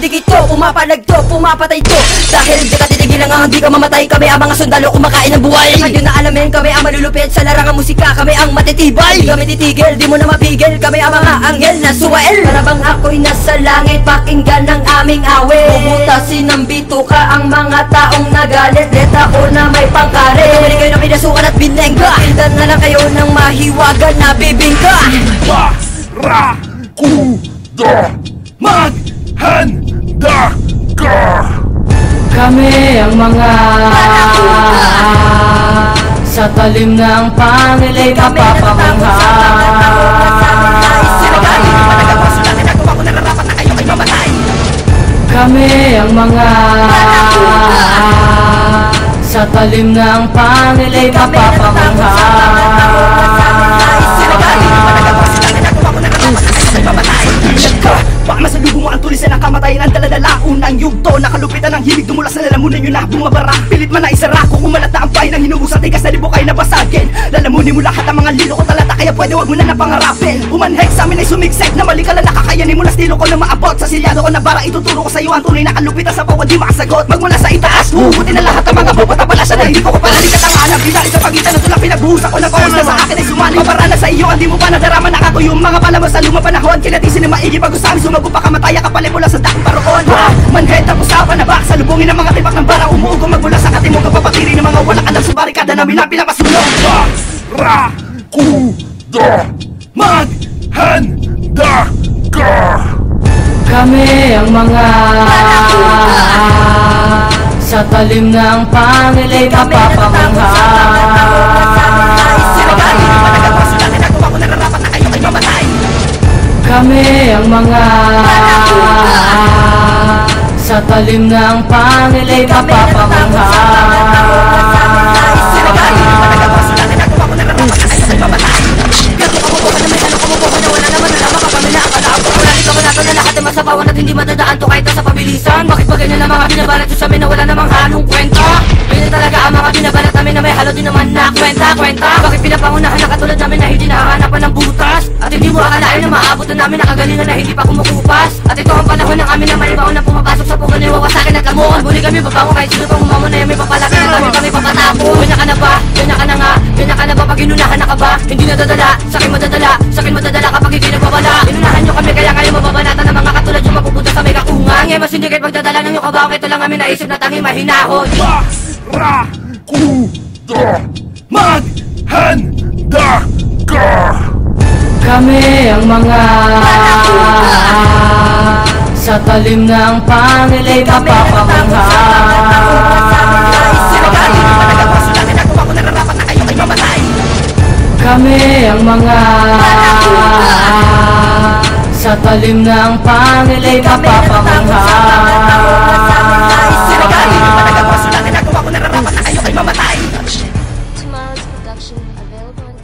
Dumidikit to, pumapalag to, pumapatay to. Dahil di ka titigilan nga hindi ka mamatay. Kami ang mga sundalo kumakain ng buhay. Ngayon na alamin, kami ang malulupit sa larangang musika. Kami ang matitibay, di kami titigil, di mo na mapigil. Kami ang mga anghel na suwael. Para bang ako'y nasa langit, pakinggan ng aming awit. Bubutasin ng bituka ang mga taong nagalit. Leta ko na may pangkari. Tumili kayo ng pinasukan at binengga. Hildan na lang kayo ng mahiwagan na bibingka. Barakuda, maghanda ka. Kami ang mga sa talim ng pangilay kapapamangha. Kami ang mga sa talim ng pangilay kapapamangha. Baka masalubong mo ang tulis na nakamatayan ang daladala. Unang yugto, nakalupitan ng himig, dumulas na lalamunin yun na bumabara. Pilit man na isara ko, kumalat na ang pahay ng hinubusan. Tigas na libo kayo nabasagin. Lalamunin mo lahat ang mga lilo ko talata, kaya pwede wag mo na napangarapin. Umanhek sa amin ay sumigsek, na mali ka lang nakakayanin mo na stilo ko na maabot. Sa silyado ko na bara, ituturo ko sa iyo ang tunay na kalupitan sa bawat di makasagot. Magmula sa itaas, huhugutin na lahat ang mga bobot na pala siya na hindi ko kapalalig at ang alam. Pinari sa pagitan ng tulak, pinagbuhusan ko ng oras na sa akin ay sumali. Mabara na sa iyo, hindi mo pa nadarama, nakakuyong mga palamas sa lumang panahon. Kinatisin na maigi pag-usami, sumago pa kamataya ka pala mula sa dakong paroon. Manheta ko sa panabak, salubungin ang mga tibak ng bara. Umuugong magmula sa katimong kapapatiri ng mga walang alam sa barikada namin ang pinapasulong. Barakuda, maghanda ka. Kami ang mga sa talim ng pangilay kapapamangha. Kami ang mga sa talim ng pangilay kapapamangha. Masapawan at hindi matadaan to kahit sa pabilisan. Bakit ba ganyan ang mga binabalat sa amin na wala namang halong kwenta? Ganyan talaga ang mga binabalat namin na may halo din naman na kwenta. Bakit pinapangunahan na katulad namin na hindi nakahanapan ng butas? At hindi mo akalain na maabot na namin nakagalingan na hindi pa kumukupas? At ito ang panahon ng amin na may ibaon na pumapasok sa pugan na iwawasakin at lamon. Muli kami babango kahit sino pang umamon na yung may papalaki na kami papatapon. Ganyan ka na ba? Ganyan ka na nga? Ganyan ka na ba pag inunahan na ka ba? Hindi nadadala, sa'kin madadala kapag hindi nagbabala. Inunahan nyo kami kaya kayo mababanatan ng mga katulad yung mapupunta sa may kakungang. Mas hindi kahit magdadala ng yung kabaw, ito lang kami naisip na tanging mahinahon. Barakuda, maghanda ka. Kami ang mga sa talim ng pangilay kapapamangha. Kami ang mga sa talim ng pangilay kapapamangha. Tomorrow's production available